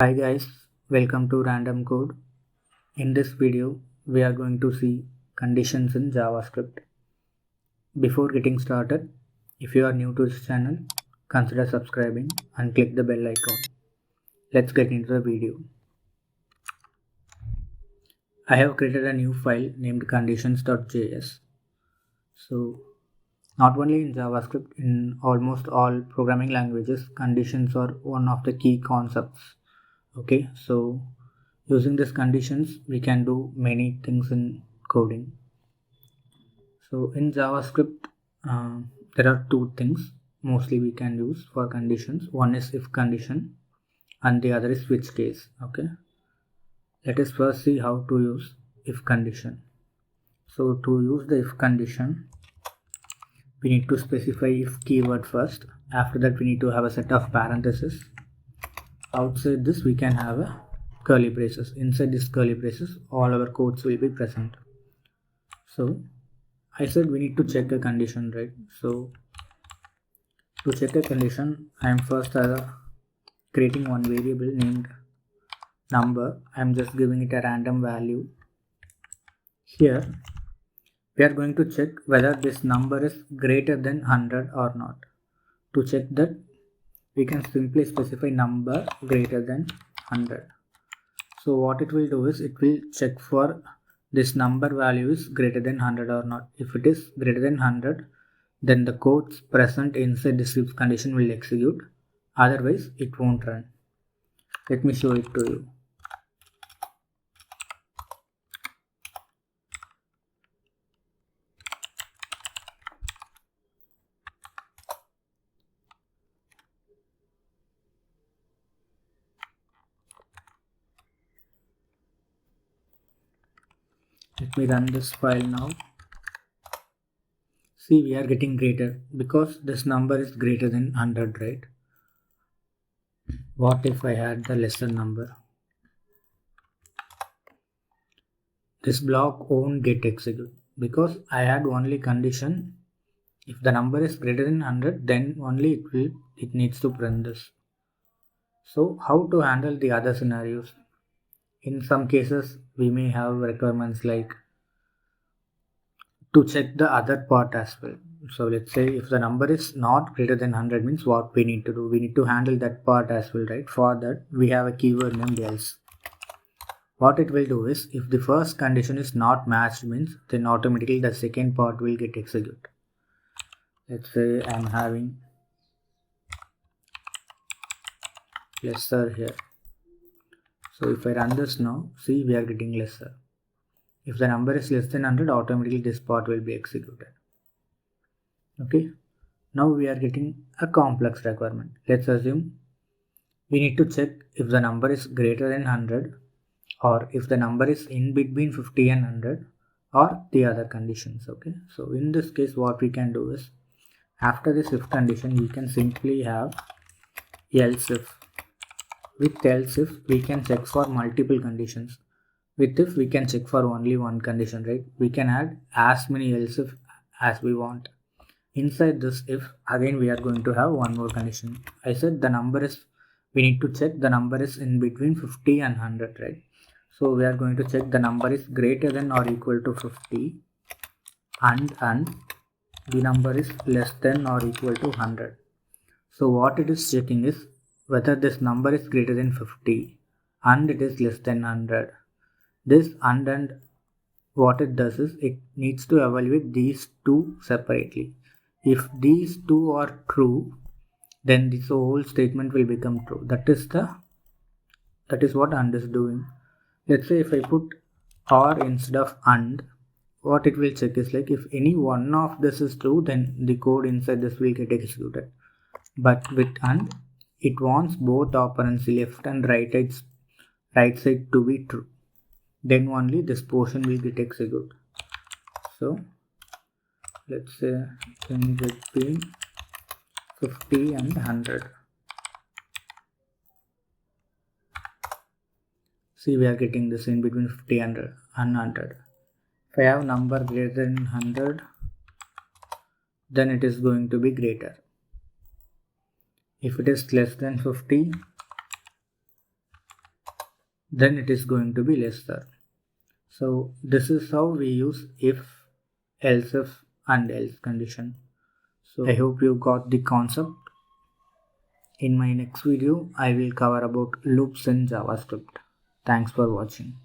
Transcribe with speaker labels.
Speaker 1: Hi guys, welcome to Random Code. In this video, we are going to see conditions in JavaScript. Before getting started, if you are new to this channel, consider subscribing and click the bell icon. Let's get into the video. I have created a new file named conditions.js. So, not only in JavaScript, in almost all programming languages, conditions are one of the key concepts. Okay, so using these conditions, we can do many things in coding. So in JavaScript, there are two things mostly we can use for conditions. One is if condition and the other is switch case. Okay, let us first see how to use if condition. So to use the if condition, we need to specify if keyword first. After that, we need to have a set of parentheses. Outside this, we can have a curly braces. Inside this curly braces, all our codes will be present. So I said we need to check a condition, right? So to check a condition, I am first creating one variable named number. I am just giving it a random value. Here we are going to check whether this number is greater than 100 or not. To check that, we can simply specify number greater than 100. So what it will do is it will check for this number value is greater than 100 or not. If it is greater than 100, then the codes present inside this if condition will execute. Otherwise, it won't run. Let me show it to you. Let me run this file now. See, we are getting greater because this number is greater than 100, right? What if I had the lesser number? This block won't get executed because I had only condition. If the number is greater than 100, then only it needs to print this. So how to handle the other scenarios? In some cases, we may have requirements like to check the other part as well. So let's say if the number is not greater than 100 means what we need to do? We need to handle that part as well, right? For that, we have a keyword named else. What it will do is if the first condition is not matched means then automatically the second part will get executed. Let's say I'm having lesser here. So if I run this now, see we are getting lesser. If the number is less than 100, automatically this part will be executed. Okay. Now we are getting a complex requirement. Let's assume we need to check if the number is greater than 100 or if the number is in between 50 and 100 or the other conditions. Okay. So in this case, what we can do is after this if condition, we can simply have else if. With else if, we can check for multiple conditions. With if, we can check for only one condition, right? We can add as many else if as we want. Inside this if, again we are going to have one more condition. I said the number is, we need to check the number is in between 50 and 100, right? So we are going to check the number is greater than or equal to 50 and the number is less than or equal to 100. So what it is checking is whether this number is greater than 50 and it is less than 100. This and what it does is it needs to evaluate these two separately. If these two are true, then this whole statement will become true. That is what and is doing. Let's say if I put or instead of and, what it will check is like if any one of this is true, then the code inside this will get executed. But with and, it wants both operands left and right side to be true. Then only this portion will get executed. So let's say in between 50 and 100. See, we are getting this in between 50 and 100. If I have number greater than 100, then it is going to be greater. If it is less than 50, then it is going to be lesser. So this is how we use if, else if and else condition. So I hope you got the concept. In my next video, I will cover about loops in JavaScript. Thanks for watching.